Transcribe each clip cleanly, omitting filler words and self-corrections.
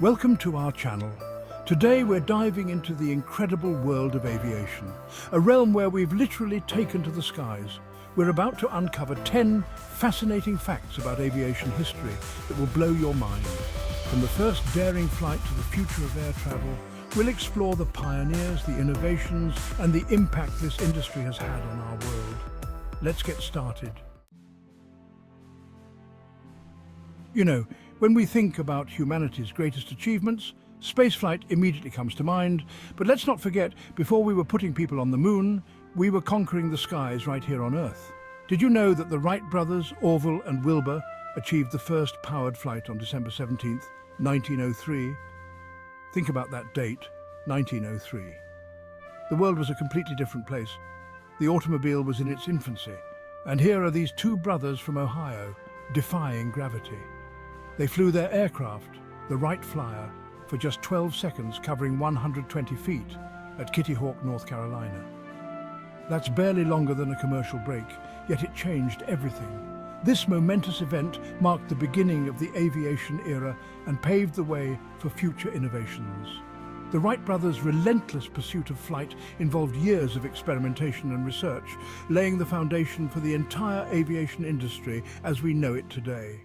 Welcome to our channel. Today we're diving into the incredible world of aviation, a realm where we've literally taken to the skies. We're about to uncover 10 fascinating facts about aviation history that will blow your mind. From the first daring flight to the future of air travel, we'll explore the pioneers, the innovations, and the impact this industry has had on our world. Let's get started. You know, when we think about humanity's greatest achievements, spaceflight immediately comes to mind, but let's not forget, before we were putting people on the moon, we were conquering the skies right here on Earth. Did you know that the Wright brothers, Orville and Wilbur, achieved the first powered flight on December 17th, 1903? Think about that date, 1903. The world was a completely different place. The automobile was in its infancy, and here are these two brothers from Ohio, defying gravity. They flew their aircraft, the Wright Flyer, for just 12 seconds, covering 120 feet at Kitty Hawk, North Carolina. That's barely longer than a commercial break, yet it changed everything. This momentous event marked the beginning of the aviation era and paved the way for future innovations. The Wright brothers' relentless pursuit of flight involved years of experimentation and research, laying the foundation for the entire aviation industry as we know it today.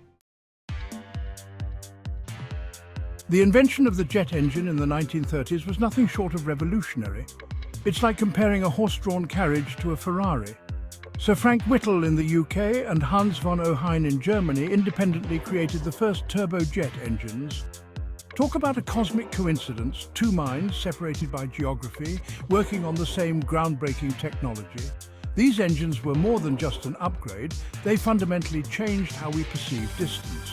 The invention of the jet engine in the 1930s was nothing short of revolutionary. It's like comparing a horse-drawn carriage to a Ferrari. Sir Frank Whittle in the UK and Hans von Ohain in Germany independently created the first turbojet engines. Talk about a cosmic coincidence, two minds separated by geography, working on the same groundbreaking technology. These engines were more than just an upgrade, they fundamentally changed how we perceive distance.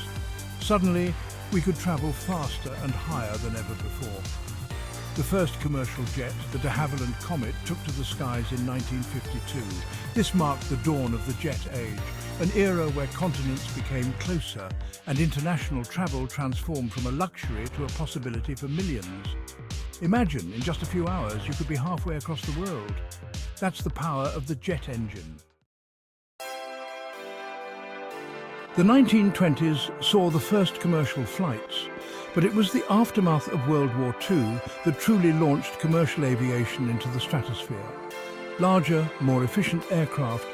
Suddenly, we could travel faster and higher than ever before. The first commercial jet, the de Havilland Comet, took to the skies in 1952. This marked the dawn of the jet age, an era where continents became closer and international travel transformed from a luxury to a possibility for millions. Imagine, in just a few hours, you could be halfway across the world. That's the power of the jet engine. The 1920s saw the first commercial flights, but it was the aftermath of World War II that truly launched commercial aviation into the stratosphere. Larger, more efficient aircraft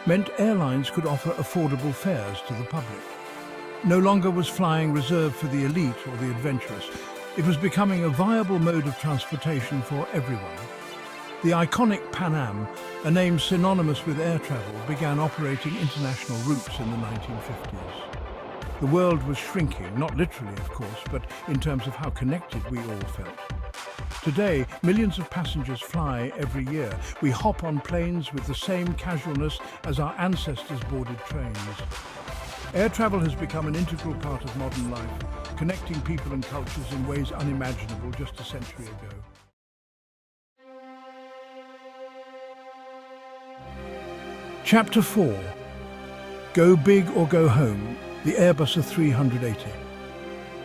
meant airlines could offer affordable fares to the public. No longer was flying reserved for the elite or the adventurous. It was becoming a viable mode of transportation for everyone. The iconic Pan Am, a name synonymous with air travel, began operating international routes in the 1950s. The world was shrinking, not literally of course, but in terms of how connected we all felt. Today, millions of passengers fly every year. We hop on planes with the same casualness as our ancestors boarded trains. Air travel has become an integral part of modern life, connecting people and cultures in ways unimaginable just a century ago. Chapter 4. Go big or go home, the Airbus A380.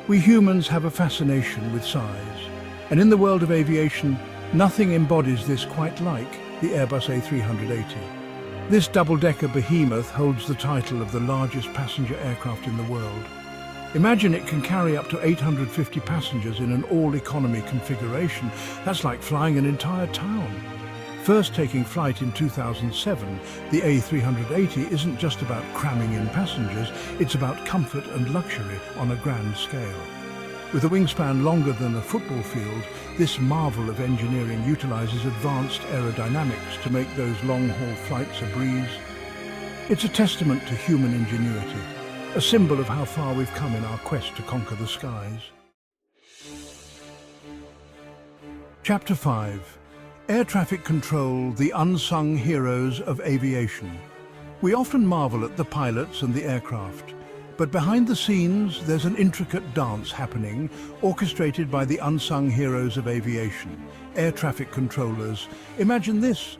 We humans have a fascination with size, and in the world of aviation, nothing embodies this quite like the Airbus A380. This double-decker behemoth holds the title of the largest passenger aircraft in the world. Imagine it can carry up to 850 passengers in an all-economy configuration. That's like flying an entire town. First taking flight in 2007, the A380 isn't just about cramming in passengers, it's about comfort and luxury on a grand scale. With a wingspan longer than a football field, this marvel of engineering utilizes advanced aerodynamics to make those long-haul flights a breeze. It's a testament to human ingenuity, a symbol of how far we've come in our quest to conquer the skies. Chapter 5. Air traffic control, the unsung heroes of aviation. We often marvel at the pilots and the aircraft, but behind the scenes there's an intricate dance happening, orchestrated by the unsung heroes of aviation, air traffic controllers. Imagine this: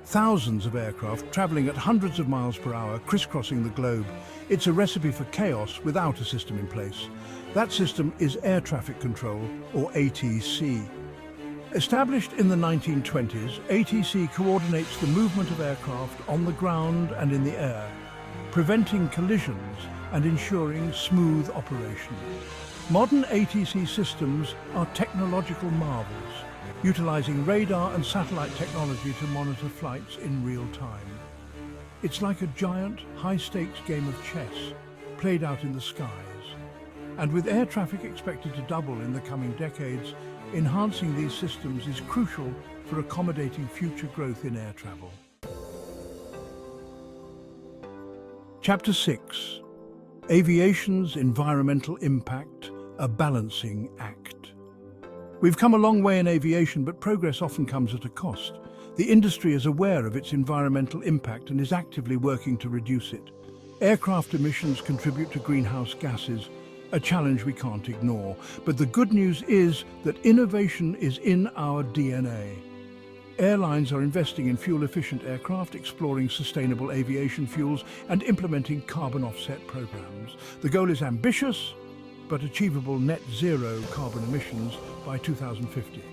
thousands of aircraft traveling at hundreds of miles per hour, crisscrossing the globe. It's a recipe for chaos without a system in place. That system is air traffic control, or ATC. Established in the 1920s, ATC coordinates the movement of aircraft on the ground and in the air, preventing collisions and ensuring smooth operation. Modern ATC systems are technological marvels, utilizing radar and satellite technology to monitor flights in real time. It's like a giant, high-stakes game of chess played out in the skies. And with air traffic expected to double in the coming decades, enhancing these systems is crucial for accommodating future growth in air travel. Chapter 6. Aviation's Environmental Impact, a Balancing Act. We've come a long way in aviation, but progress often comes at a cost. The industry is aware of its environmental impact and is actively working to reduce it. Aircraft emissions contribute to greenhouse gases, a challenge we can't ignore. But the good news is that innovation is in our DNA. Airlines are investing in fuel-efficient aircraft, exploring sustainable aviation fuels, and implementing carbon offset programs. The goal is ambitious, but achievable net zero carbon emissions by 2050.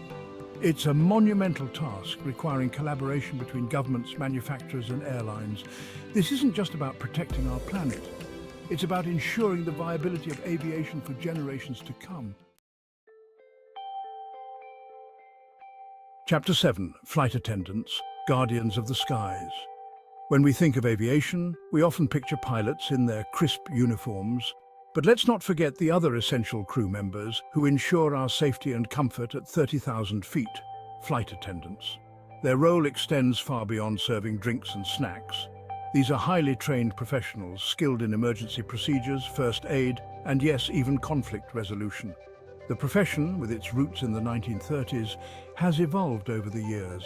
It's a monumental task requiring collaboration between governments, manufacturers, and airlines. This isn't just about protecting our planet. It's about ensuring the viability of aviation for generations to come. Chapter 7. Flight attendants, guardians of the skies. When we think of aviation, we often picture pilots in their crisp uniforms. But let's not forget the other essential crew members who ensure our safety and comfort at 30,000 feet, flight attendants. Their role extends far beyond serving drinks and snacks. These are highly trained professionals, skilled in emergency procedures, first aid, and yes, even conflict resolution. The profession, with its roots in the 1930s, has evolved over the years.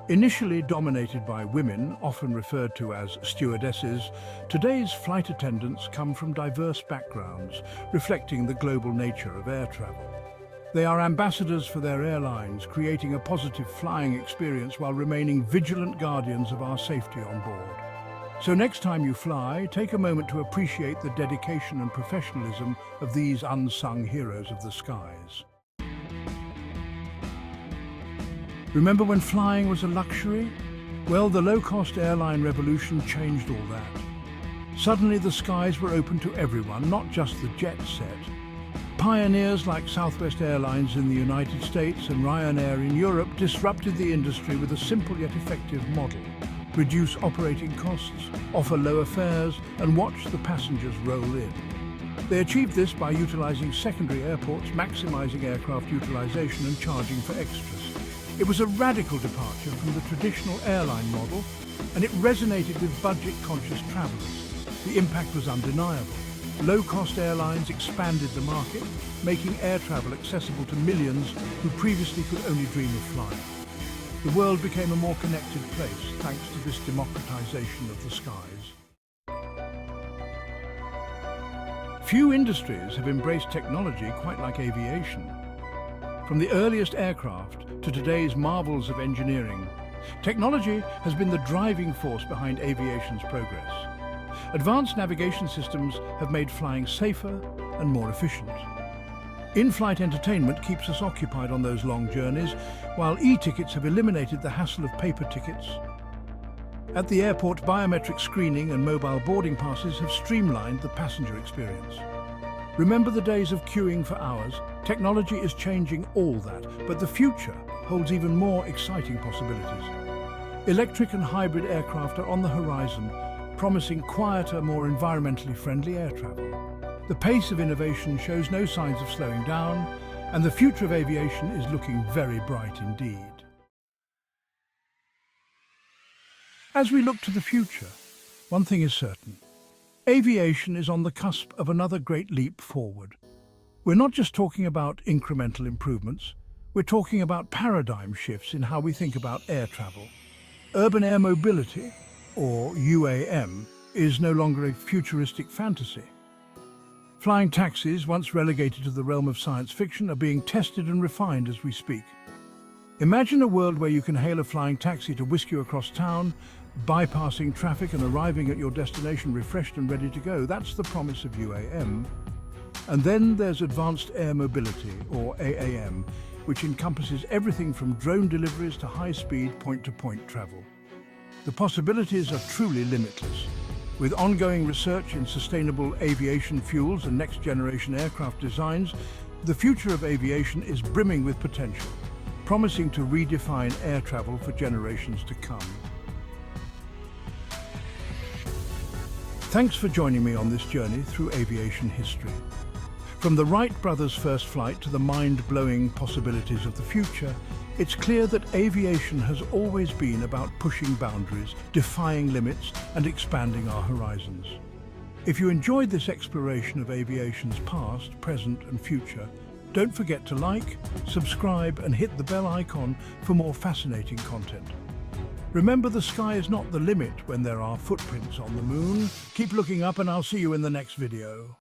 Initially dominated by women, often referred to as stewardesses, today's flight attendants come from diverse backgrounds, reflecting the global nature of air travel. They are ambassadors for their airlines, creating a positive flying experience while remaining vigilant guardians of our safety on board. So next time you fly, take a moment to appreciate the dedication and professionalism of these unsung heroes of the skies. Remember when flying was a luxury? Well, the low-cost airline revolution changed all that. Suddenly the skies were open to everyone, not just the jet set. Pioneers like Southwest Airlines in the United States and Ryanair in Europe disrupted the industry with a simple yet effective model. Reduce operating costs, offer lower fares, and watch the passengers roll in. They achieved this by utilizing secondary airports, maximizing aircraft utilization, and charging for extras. It was a radical departure from the traditional airline model, and it resonated with budget-conscious travelers. The impact was undeniable. Low-cost airlines expanded the market, making air travel accessible to millions who previously could only dream of flying. The world became a more connected place thanks to this democratization of the skies. Few industries have embraced technology quite like aviation. From the earliest aircraft to today's marvels of engineering, technology has been the driving force behind aviation's progress. Advanced navigation systems have made flying safer and more efficient. In-flight entertainment keeps us occupied on those long journeys, while e-tickets have eliminated the hassle of paper tickets. At the airport, biometric screening and mobile boarding passes have streamlined the passenger experience. Remember the days of queuing for hours? Technology is changing all that, but the future holds even more exciting possibilities. Electric and hybrid aircraft are on the horizon, promising quieter, more environmentally friendly air travel. The pace of innovation shows no signs of slowing down, and the future of aviation is looking very bright indeed. As we look to the future, one thing is certain. Aviation is on the cusp of another great leap forward. We're not just talking about incremental improvements, we're talking about paradigm shifts in how we think about air travel. Urban air mobility, or UAM, is no longer a futuristic fantasy. Flying taxis, once relegated to the realm of science fiction, are being tested and refined as we speak. Imagine a world where you can hail a flying taxi to whisk you across town, bypassing traffic and arriving at your destination refreshed and ready to go. That's the promise of UAM. And then there's advanced air mobility, or AAM, which encompasses everything from drone deliveries to high-speed point-to-point travel. The possibilities are truly limitless. With ongoing research in sustainable aviation fuels and next-generation aircraft designs, the future of aviation is brimming with potential, promising to redefine air travel for generations to come. Thanks for joining me on this journey through aviation history. From the Wright brothers' first flight to the mind-blowing possibilities of the future, it's clear that aviation has always been about pushing boundaries, defying limits, and expanding our horizons. If you enjoyed this exploration of aviation's past, present, and future, don't forget to like, subscribe, and hit the bell icon for more fascinating content. Remember, the sky is not the limit when there are footprints on the moon. Keep looking up, and I'll see you in the next video.